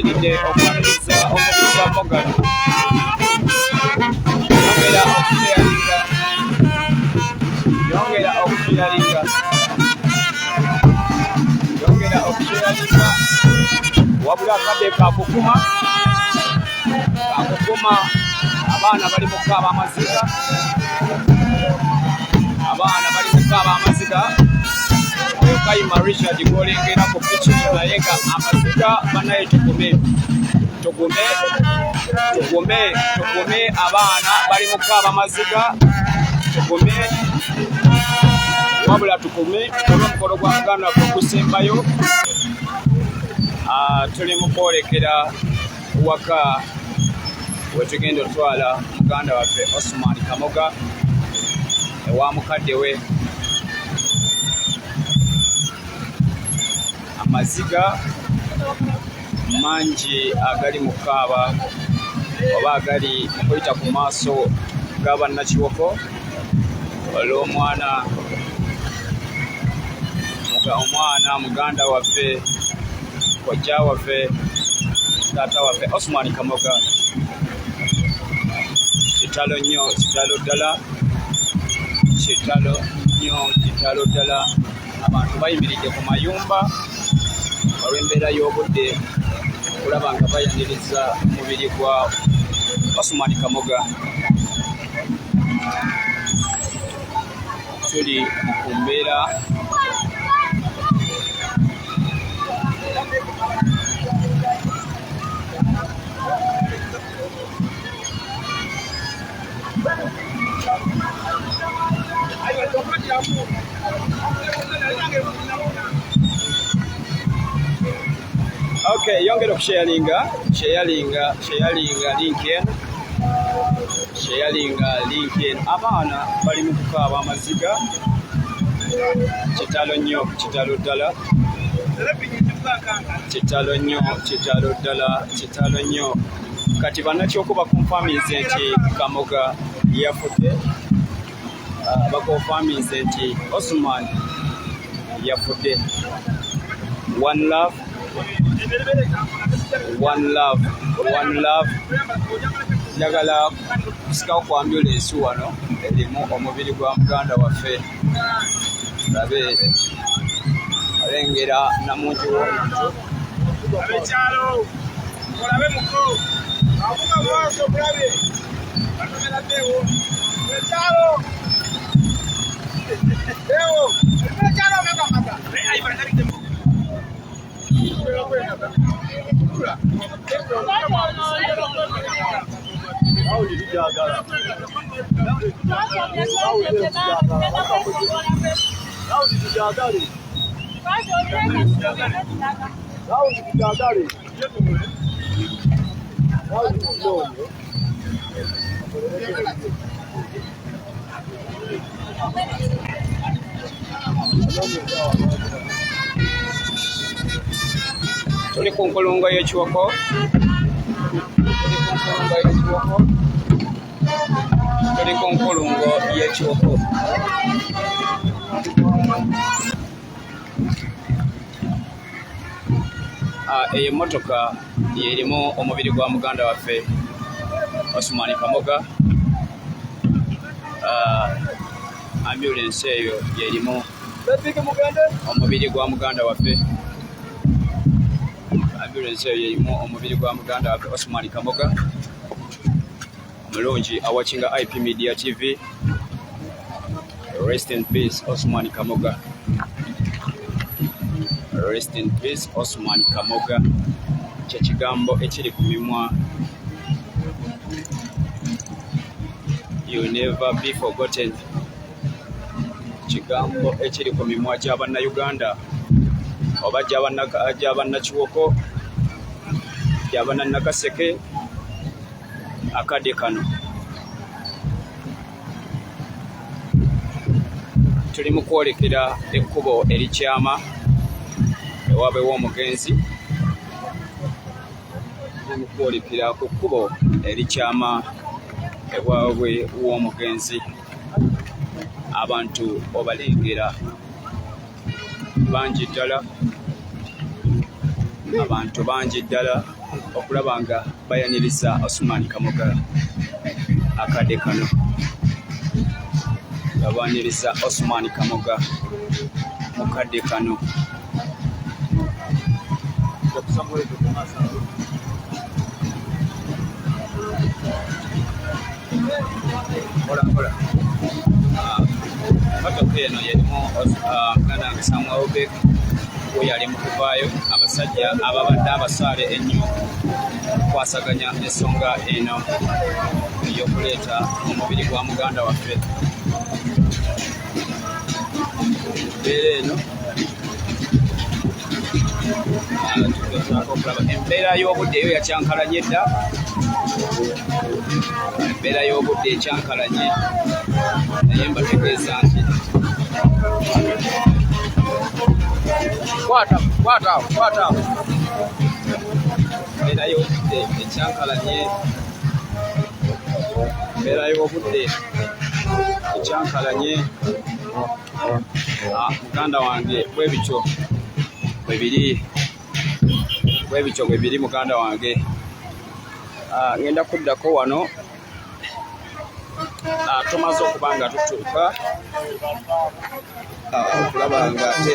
ayimiridde okwaniriza omubiri gwa Morgan. Yongera okusharinga wabula akadde kakukuma abaana bali mu kukaaba amaziga oyo Kayima Richard gwolengera ku piki naye nga amaziga banaye tugume abaana bali mu kukaaba amaziga wabula tukume olw'omukolo gwa muganda waffe okusembayo. Tuli mu kwolekera waka wetugenda otwala muganda waffe Osman Kamoga ewa mukadde we. Amaziga mangi agali mu kukaaba oba agali mu kuyita ku maaso g'abannakiwoko olw'omwana muganda waffe kojja waffe taata waffe Osman Kamoga. Kitalo nnyo ddala abantu bayimiridde ku mayumba olw'embeera y'obudde okulaba nga bayaniriza omubiri gwa Osman Kamoga. Tuli ku mbeera yongera okusharinga linken abaana bali mu kukaaba amaziga. Kitalo nnyo kati bannakyoko bakonfaminze nti Kamoga yafudde, bakonfaminze nti Osman yafudde. One love. Njagala kusikawo ku ambulance wano erimu omubiri gwa muganda waffe. Tulabe alengera namungi w'omuntu. Abekyalo olabe muko avuga mwanso mulabe batomeraddewo ekyalo ewo ekyalo ngamaga tuli ku nkulungo y'ekiwoko. Eyo emmotoka yerimu omubiri gwa muganda waffe Osman Kamoga. Ambulance eyo yerimu omubiri gwa muganda waffe. Osman Kamoga omulungi awakinga IP Media TV. Rest in peace Osman Kamoga. Kyekigambo ekiri ku mimwa. You never be forgotten. Kigambo ekiri ku mimwa gy'abannayuganda oba gy'abannakiwoko gy'abannakaseke akadde kano. Tuli mu kwolekera ekkubo erikyama ewaabwe w'omugenzi. Tuli mu kwolekera ku kkubo erikyama ewaabwe w'omugenzi. Abantu obalengera bangi ddala. okulaba nga bayaniriza Osman Kamoga akadde kano. Babaniriza Osman Kamoga mukadde kano. Hola. Motoka eno yalimu Muganda Samuel Obek we yali mu kuvaayo abasajja ababadde abasaale ennyo kwasaganya ensonga eno ey'okuleeta omubiri gwa muganda waffe. Embeera y'obudde eyo yakyankalanye dda. Embeera y'obudde ekyankalanye naye mbategeeza nti kwata. Embeera y'obudde ekyankalanye. Embeera y'obudde ekyankalanye. Muganda wange bwe bityo bwe biri muganda wange. Ngenda kuddako wano tumaze okuba nga tutuuka okulaba nga ate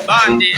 bandi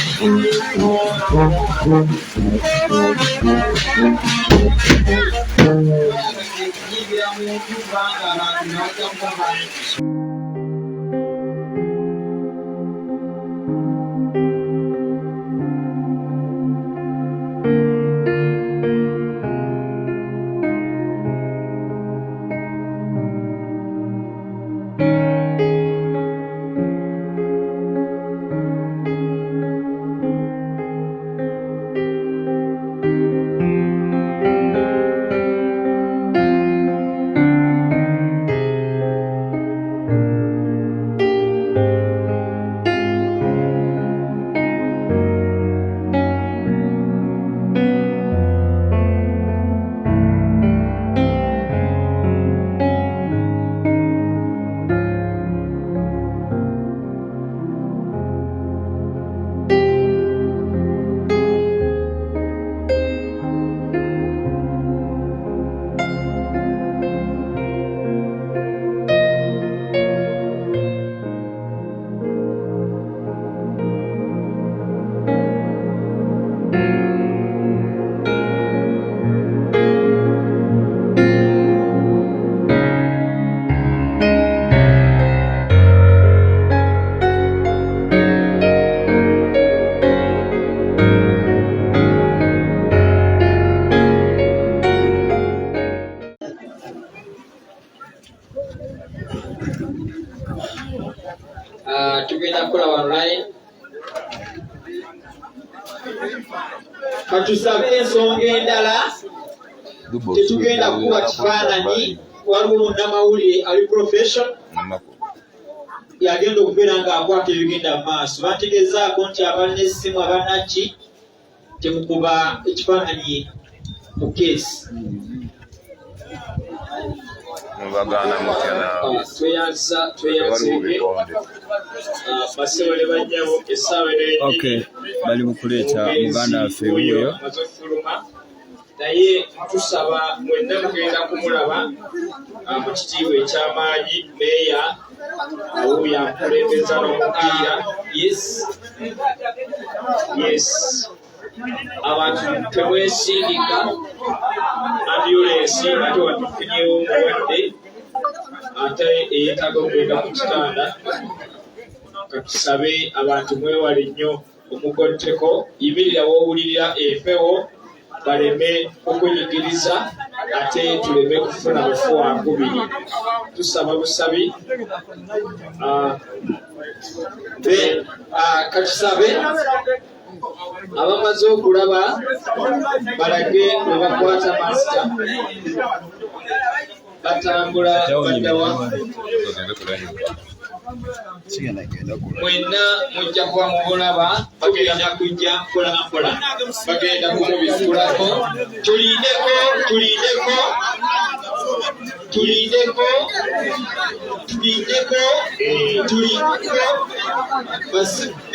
tugenda kukola online. Katusabe ensonga endala tetugenda kuba kifaananyi. Waliwo munnamawulire ali profession yagenda okubeera ng'akwata ebigenda mu maaso. Bantegezaako nti abalina essimu abanaki temukuba ekifaananyi mu keesi. Mubagana mutya naawe tweyanzege basebale bajjabo essaawa Okay, bali mu kuleeta muganda waffe wuuyo. Naye tusaba mwenna mugenda kumulaba mu kitiibwa eky'amaanyi meeya awuuyo amukulembeza n'omupiira. Yes. Abantu temwesindika ambulensi ate watufunyewo omulwadde ate eyeetaaga okugenda ku kitanda. Katusabe abantu mwewale nnyo omugotteko. Yimirira w'owulirira empewo baleme okunyigiriza ate tuleme kufuna bufuwa nkubiri. Tusaba busabi. Katusabe abamaze okulaba balage ne bakwata masita batambula baddawa. Mwenna mujja kuba mubulaba bagenda kujja mpolampola bagenda kumubitulako. tulindeko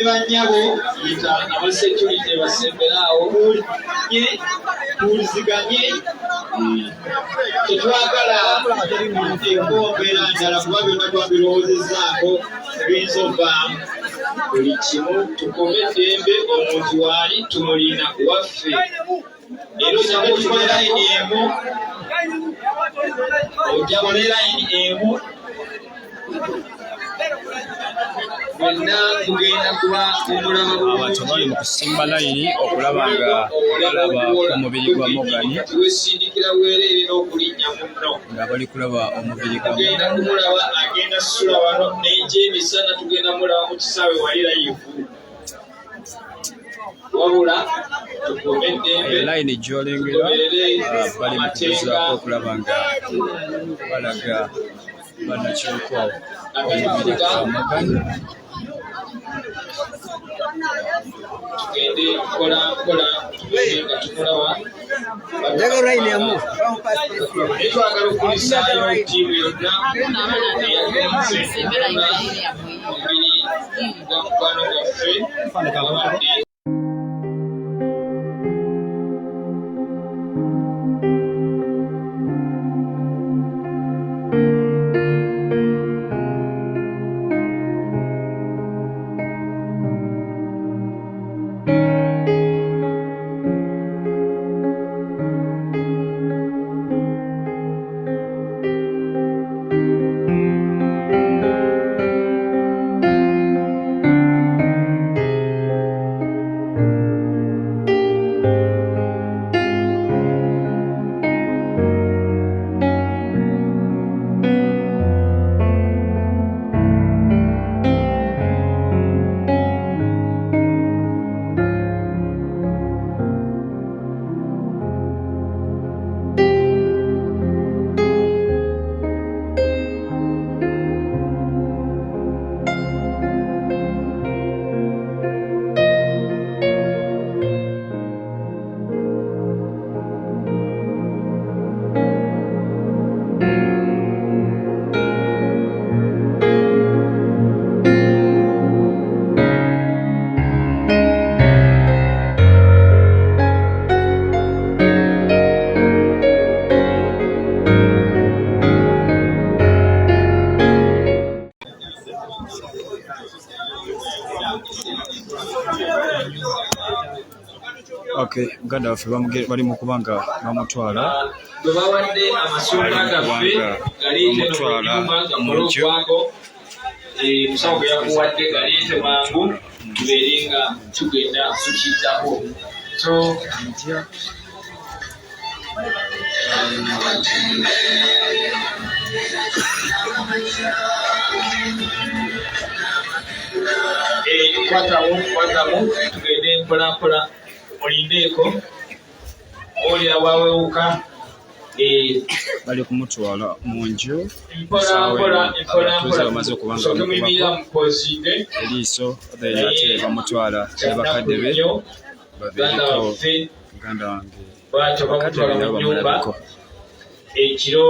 banyabo yita abasekurite basemberaawo tuwuliziganye tetwagala enkoombeera ndala kuba byonna twabirowozezaako ebiyinza ovaamu buli kimu tukome eddembe omuntu waali tumulina kuwaffe era ojja kutukola layini emu bwenna kugenda kuba omulaba abantu bali mu kusimba layini okulaba nga balaba omubiri gwa Morgan wesindikira bwereere n'okulinnya munno nga bali kulaba omubiri gwa tugenda kumulaba agenda sula wano n'enjemisana tugenda mulaba mu kisaawe wali layivu wabula tukome eddembe layini gy'olengera bali mu kugezaako okulaba nga balaga bannakyoko omubiri gwa Morgan. tugende mpolampola nga tumulaba netwagala okulisaayo ttiimu yonna eyagenze omubiri gwa mukwano gwaffe abadde Okay, muganda waffe bali mu kuba nga bamutwala bwe bawadde amasumba gaffe galeete nomunyumba gakolokwago musawo gwe yakuwadde galeete mangu tubeere nga tugenda kukiddako so kwatamu tugende mpolampola olindeeko olira bwawewuka bali kumutwala mu nju mpolampola bamaze okuba nga sokemuyimira mukozide eriiso ate bamutwala ne bakadde be babiriko muganda wange bwatyo bamutwala mu nyumba ekiro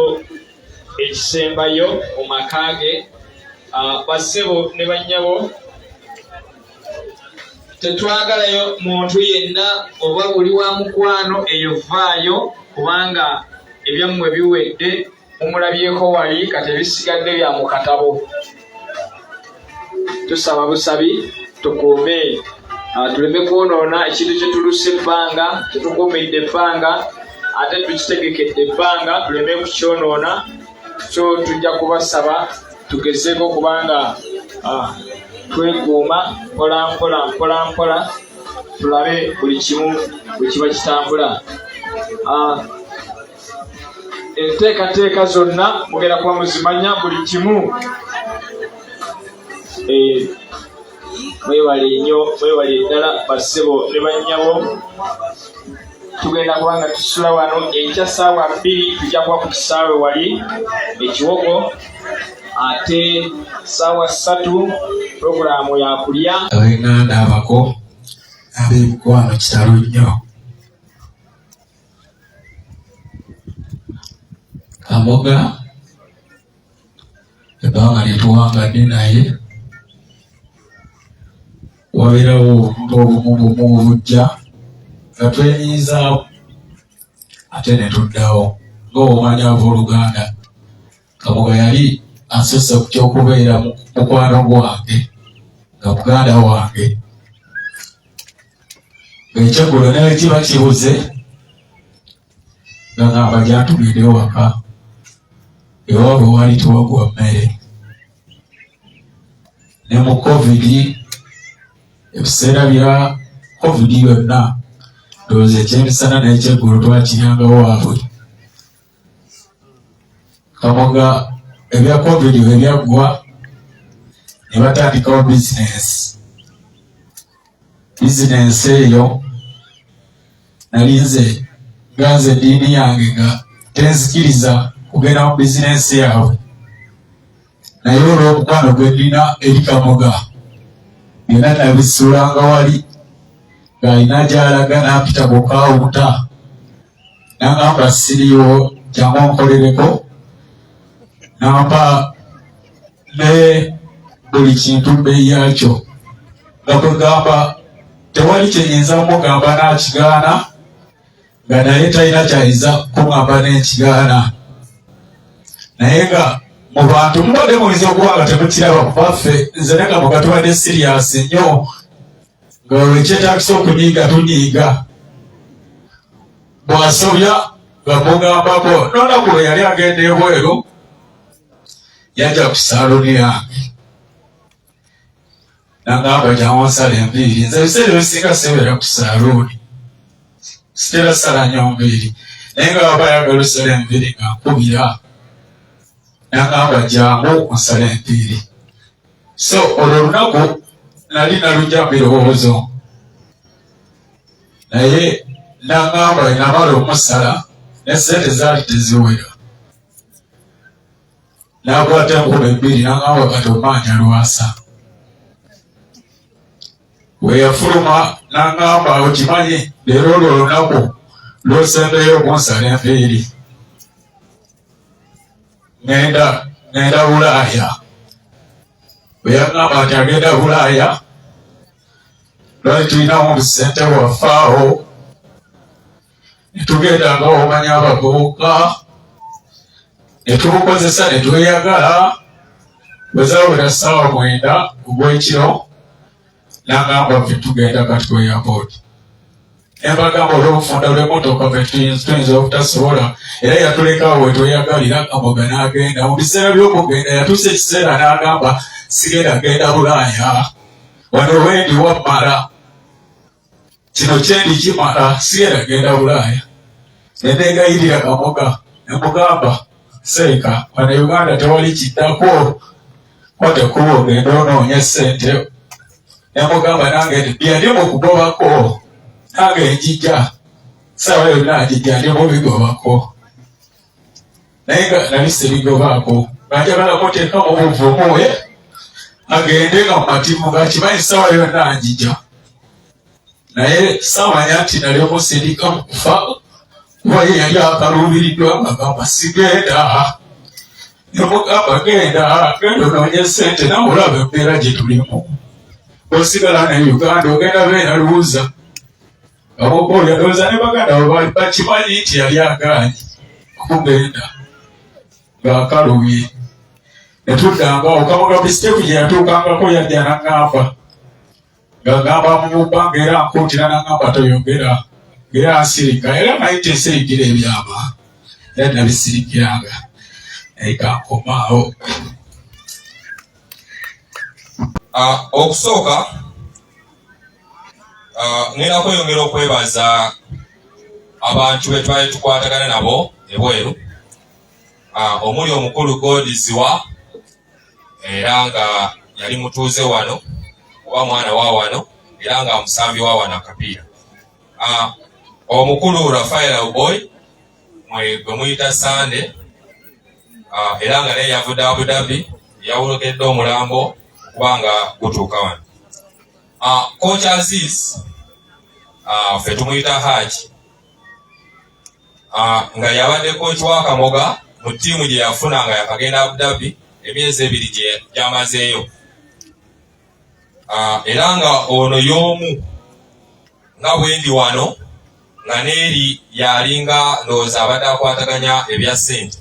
ekisembayo mu maka ge bassebo ne bannyabo tetwagalayo muntu yenna oba buli wa mukwano eyo vaayo kubanga ebyammwe biwedde mumulabyeko wali kati ebisigadde bya mu katabo tusaba busabi tukuume tuleme kwonoona ekintu kye tuluse ebbanga tetukuumidde ebbanga ate tukitegekedde ebbanga tuleme kukyonoona so tujja kubasaba tugezeeko kubanga twekuuma mpolampola tulabe buli kimu bwe kiba kitambula enteekateeka zonna mugenda kuba muzimanya buli kimu mwebale nnyo mwebale ddala bassebo ne bannyabo tugenda kuba nga tusula wano enkya ssaawa 2 tujja kuba ku kisaawe wali ekiwogo ate ssaawa 3 puroguramu yakulya ab'enganda abako ab'emikwano kitalo nnyo Kamoga ebbanga lyetuwangadde naye wabeerawo obumu obujja nga twenyizaawo ate ne tuddawo. Ng'obumanyi abooluganda, Kaboga yali asusse ku ky'okubeera mukwano gwange nga muganda wange. Ng'ekyeggulo ne kiba kibuze nga ngamba gyantugende waka ewaabwe waali tewagwa mmere. Ne mu COVID, ebiseera bya COVID byonna ndowooza ekyemisana n'ekyeggulo twakiryanga waabwe. Kaboga ebya COVID bwe byaggwa ne batandikawo bizinensi eyo. Nali nze ganze eddiini yange nga tenzikiriza kugenda mu bizinensi yaabwe, naye olw'omukwano gwe nnina eri Kaboga byonna nabisuulanga wali ng'alina gy'alaga n'ampita gokawuta n'agamba siriiwo jangu onkolereko, n'ampa ne buli kintu bbeeyi yakyo nga kwegamba tewali kyenyinza mugamba n'akigaana, nga naye talina kyayinza kuŋŋamba n'ekigaana. Naye nga mu bantu mubadde muyinza okuba nga temukiraba kuba ffe nze ne Kaboga tubadde siriyasi nnyo, nga wekyetaagisa okunyiiga tunyiiga. Bw'asobya nga mugambako n'olunaku lwe yali agenda ebweru yajja ku saaloni yange n'agamba jangu nsala enviiri. Nze ebiseera ebisinga sibeera ku saaloni, sitera sala nnyo nviiri, naye nga baba ayagala osala enviiri nga nkubira n'agamba jangu nsala enviiri. So olwo olunaku nali nalujja mu birowoozo, naye n'agamba namala omusala ne sente zaali teziwera. N'akwata enkuba ebbiri n'agamba kati omaanya lwasa. We yafuluma n'agamba okimanyi leero olwo olunaku lw'osembeyo okunsala enviiri, ngenda Bulaaya. Bwe yagamba nti agenda Bulaaya, lwali tulinamu busente wafaawo, ne tugenda nga omanyi abavubuka, ne tubukozesa ne tweyagala. Bwe zaawera ssaawa 9 ogw'ekiro n'agamba ffe tugenda kati ku airport. Ne mbagamba olw'obufunda lw'emmotoka ffe tuyinza obutasobola, era yatulekawo we tweyagalira. Kaboga n'agenda. Mu biseera by'okugenda yatuusa ekiseera n'agamba sigenda genda Bulaaya, wano wendi wammala, kino kyendi kimala, sigenda genda Bulaaya. Ne neegayirira Kaboga ne mugamba seeka wano Uganda tewali kiddako, watekuba ogenda onoonya ssente. Ne mugamba nange byandi mu kugobako, nange njija ssaawa yonna njija ndi mu bigobako, naye nga nali sibigobaako nga njagala muteekamu obuvumu we agende nga mumativu ng'akimanyi ssaawa yonna njija. Naye saamanya nti nali omusindika mu kufa, kuba ye yali akaluubiriddwa ng'agamba sigenda. Ne mugamba genda onoonye ssente nawe olaba embeera gye tulimu, osigala ne Uganda ogenda beera luuza. Kaboga oyo ndowooza ne baganda bwe bakimanyi nti yali agaanye okugenda ng'akalubye. Ne tuddangawo. Kaboga bisiteeku gye yatuukangako yajja n'aŋŋamba ng'agamba mu bbanga era nkuutira n'aŋŋamba toyogera ng'era nsirika, era naye tesirigira ebyama, era nabisirikiranga naye kankomaawo. Okusooka ngenda kweyongera okwebaza abantu be twali tukwatagana nabo ebweru, omuli omukulu Godiziwa, era nga yali mutuuze wano oba mwana wa wano, era nga musambi wa wano akapiira. Omukulu Rafael Boy gwe muyita Sande, era nga naye yavudde Abu Dhabi, yawulokedde omulambo kubanga gutuuka wano. Coach Aziz, ffe tumuyita Haji, nga yabadde coach wa Kaboga mu ttiimu gye yafuna nga yakagenda Abu Dhabi, emyezi 2 gyamazeeyo. Era nga ono y'omu nga bwendi wano nga neeri yalinga ndowooza abadde akwataganya ebya ssente.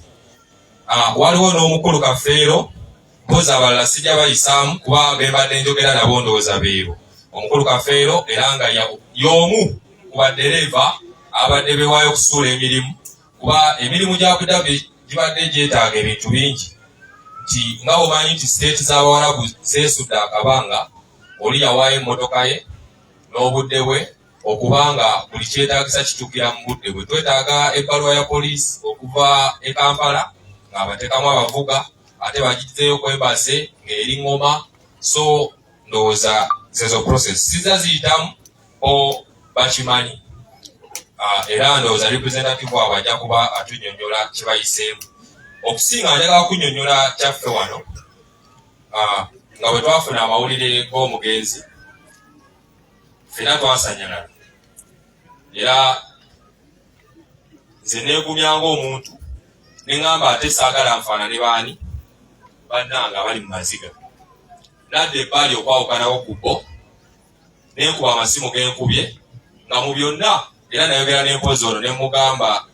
Waliwo n'omukulu Kafeero, mpozi abalala sijja bayisaamu kuba bembadde njogera nabo ndowooza beebo. Omukulu Kafeero era nga y'omu ku baddereeva abadde beewaayo okusuula emirimu, kuba emirimu gya Abu Dhabi gibadde gyetaaga ebintu bingi. Nti nga omanyi nti siteeti z'Abawarabu zeesudde akabanga, oli yawaayo emmotoka ye n'obudde bwe okubanga buli kyetaagisa kituukira mu budde bwe. Twetaaga ebbaluwa ya poliisi okuva e Kampala nga bateekamu abavuga, ate bagiteeyo ku embase ng'eri Ngoma. So ndowooza zezo process sizza ziyitamu o bakimanyi. Era ndowooza representative wabwe ajja kuba atunnyonnyola kye bayiseemu. Okusinga njagala kunnyonnyola kyaffe wano nga bwe twafuna amawulire g'omugenzi, ffenna twasanyalala. Era nze neegumya ng'omuntu ne ŋŋamba ate saagala nfaanane baani bannange abali mu maziga. Nadda ebbali okwawukanawo ku bbo, nenkuba amasimu genkubye nga mu byonna, era nayogera n'empozi ono ne mugamba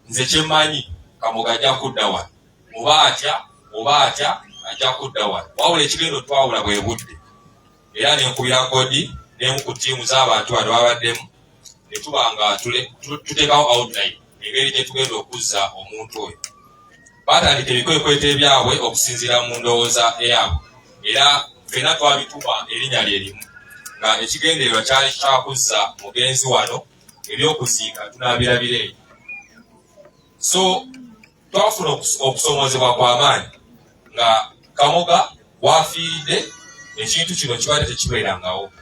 nze kyemmanyi Kamoga ajja kudda wano, oba atya ajja kudda wano. Wabula ekigendo twawula bwe budde. Era nenkubira kodi n'emu ku ttiimu z'abantu bano babaddemu, ne tuba nga tuteekawo outline engeri gye tugenda okuzza omuntu oyo. Baatandika ebikwekweto ebyabwe okusinziira mu ndowooza eyabwe, era ffenna twabituma erinnya lye limu, nga ekigendererwa kyali kyakuzza mugenzi wano, ebyokuziika tunaabirabira eyo. So twafuna okusomozebwa kw'amaanyi nga Kamoga waafiiridde, ekintu kino kibadde tekibeerangawo.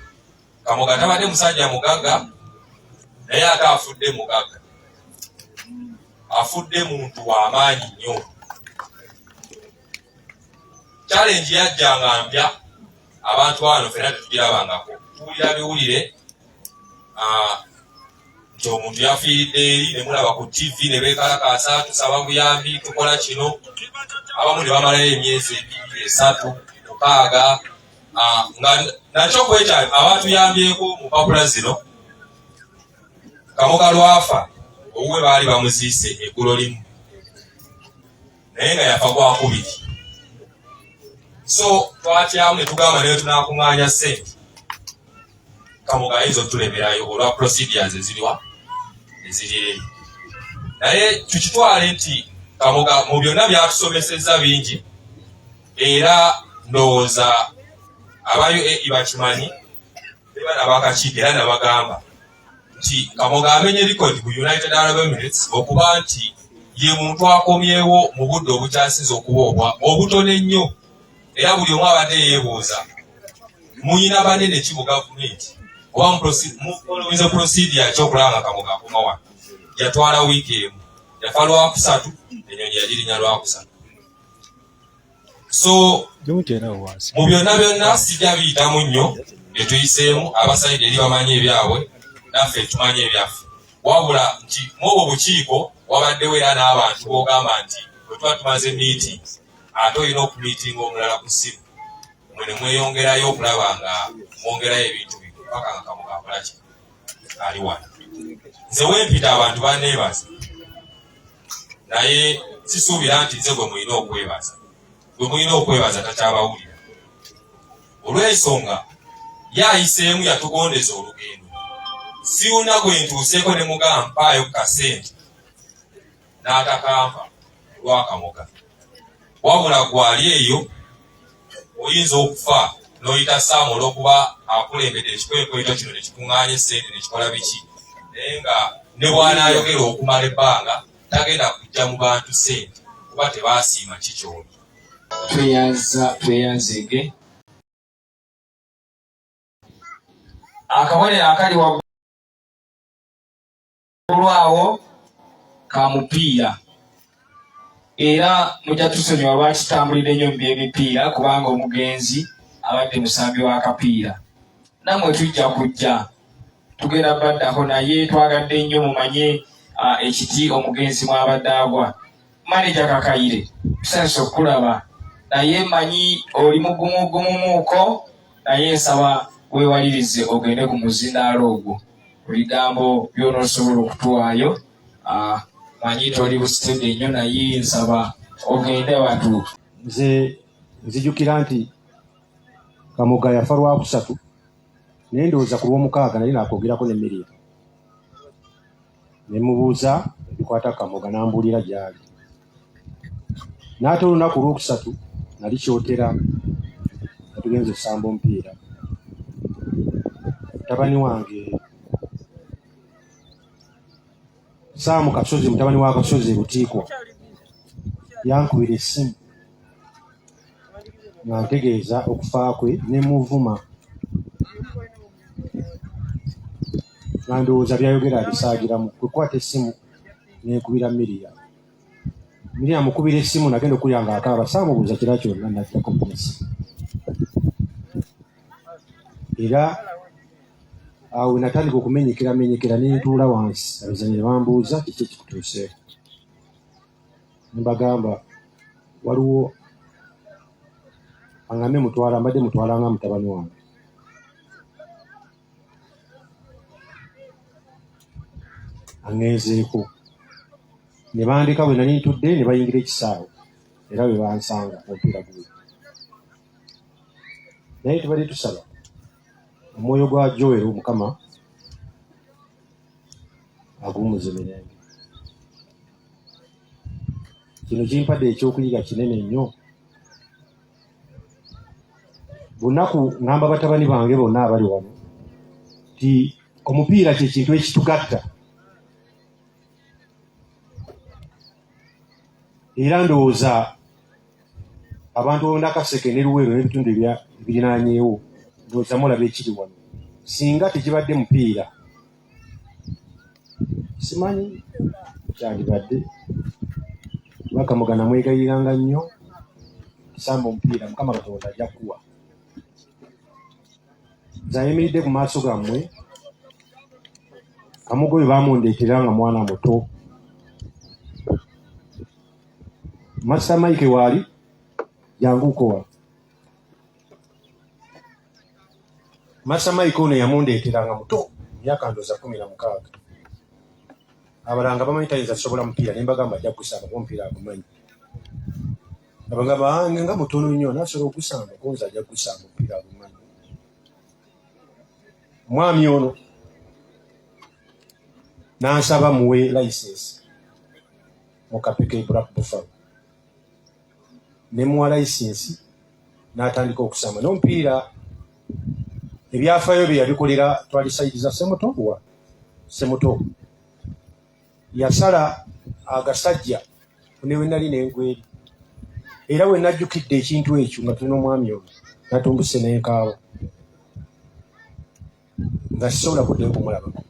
Kamoga tabadde musajja mugagga, naye ate afudde mugagga, afudde muntu w'amaanyi nnyo. Challenge yajjanga mpya, abantu bano ffenna tetugirabangako. Tuwulira biwulire nti omuntu yafiiridde eri, ne mulaba ku TV ne beekalakaasa, tusaba buyambi, tukola kino. Abamu ne bamalayo emyezi 2, 3, 6. Nga nakyo kwekyo abatuyambyeko mu mpapula zino, Kamoga lwafa owuwe baali bamuziise eggulo limu, naye nga yafa gwakubiri. So twatyamu ne tugamba naye tunaakuŋŋaanya ssente, Kamoga ayinza otuleberayo olwa procedures eziri eri. Naye tukitwale nti Kamoga mu byonna byatusomesezza bingi, era ndowooza abayo bakimanyi ne bana bakakiiko, era nabagamba nti Kamoga amenye likodi ku United Arab Emirates okuba nti ye muntu akomyewo mu budde obukyasinze okuba obutono ennyo. Era buli omu abadde yeebuuza muyina banene ki mu gavumenti oba mufolowinza procedure ky'okulaba nga Kamoga akoma wano. Yatwala wiiki emu, yafa Lwakusatu, ennyonyi yagirinya Lwakusatu. So mu byonna sijja biyitamu nnyo bye tuyiseemu, abasayidi eri bamanyi ebyabwe, naffe tumanyi ebyaffe. Wabula nti mwobwo bukiiko wabaddewo era n'abantu b'ogamba nti bwe tuba tumaze meeting, ate olina okumiitinga omulala ku ssimu, mwe ne mweyongerayo okulaba nga mwongerayo ebintu bino paka nga Kamoga akola ki ali wano. Nze wempita abantu banneebaza, naye sisuubira nti nze gwe mulina okwebaza. Gwe mulina okwebaza takyabawulira. Olw'ensonga yayiseemu yatugondeza olugendo. Siwuna gwe ntuuseeko ne mugamba mpaayo ku kasente n'atakampa lwa Kamoga. Wabula gwali eyo oyinza okufa n'oyita Saamu olw'okuba akulembedde ekikwekweto kino ne kikuŋŋaanya essente ne kikola biki, naye nga ne bw'anaayogera okumala ebbanga tagenda kujja mu bantu ssente kuba tebaasiima kikyoli. Tweyanzege akabonero akali waggulu awo ka mupiira, era mujja tusonyiwa lwakitambulira ennyo mu by'emipiira kubanga omugenzi abadde musambi w'akapiira. Nammwe tujja kujja tugenda baddaho, naye twagadde nnyo mumanye ekiti omugenzi mwabadde agwa. manager Kakayire tusanze okulaba naye manyi oli mugumugumuuko naye nsaba weewalirize ogende ku muzindaalo ogwo ebigambo by'onoosobola okutuwaayo manyi toli busitedde nnyo naye nsaba ogende watu. Nze nzijukira nti Kamoga yafa Lwakusatu naye ndowooza ku Lwomukaaga naye nakwogerako ne Miriam ne mubuuza ebikwata Kamoga n'ambuulira gy'ali n'ate olunaku Lwokusatu nali kyotera nga tugenze okusamba omupiira mutabani wange Saamu Kasozi mutabani wa Kasozi Lutiikwa yankubira essimu nga ntegeeza okufa kwe ne muvuma nga ndowooza byayogera abisaagiramu kwekwata essimu nenkubira Miriam mukubira essimu nagenda okulya nga akaaba saamubuuza kira kyonna naddako munsi era awo natandika okumenyekera nentuula wansi abazanyi ne bambuuza kiki ekikutuuseeko nembagamba waliwo angambe mutwala mbadde mutwala nga mutabani wange angezeeko ne bandeka bwe nali ntudde ne bayingira ekisaawe era bwe bansanga omupiira guwe naye tubadde tusaba omwoyo gwa Joel Mukama agumuze mirembe. Kino kimpadde ekyokuyiga kinene nnyo. Bunaku ngamba batabani bange bonna abali wano ti omupiira kye kintu ekitugatta era ndowooza abantu bonnakaseke ne Luweero n'ebitundu ebirinaanyeewo ndowooza mulaba ekiri wano singa tekibadde mupiira simanyi kyandibadde Kamoga namwegayiranga nnyo kusamba omupiira Mukama Katonda ajja kuwa zayimiridde ku maaso gammwe Kamoga oyo baamundeetera nga mwana muto Master Mike waali janguko wa Master Mike ono yamundeetera nga muto myaka ndowooza 16 abalanga bamanyi tayinza kusobola mupiira ne mbagamba ajja kusamba omupiira agumanyi abagamba nga mutono nnyo nasobola okusamba gonza ajja kusamba omupiira agumanyi mwami ono n'asaba muwe license mu kapeke Black Buffalo ne muwa license n'atandika okusamba n'omupiira ebyafaayo bye yabikolera twali sayidi za Semuto yasala agasajja ne we nali n'engweri era we najjukidde ekintu ekyo nga tulina omwami ono natumbuse n'enkaaba nga sisobola kudde kumulabako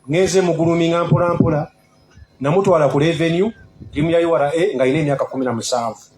ngenze muguluminga mpolampola namutwala ku revenue timu ya URA nga ina emyaka 17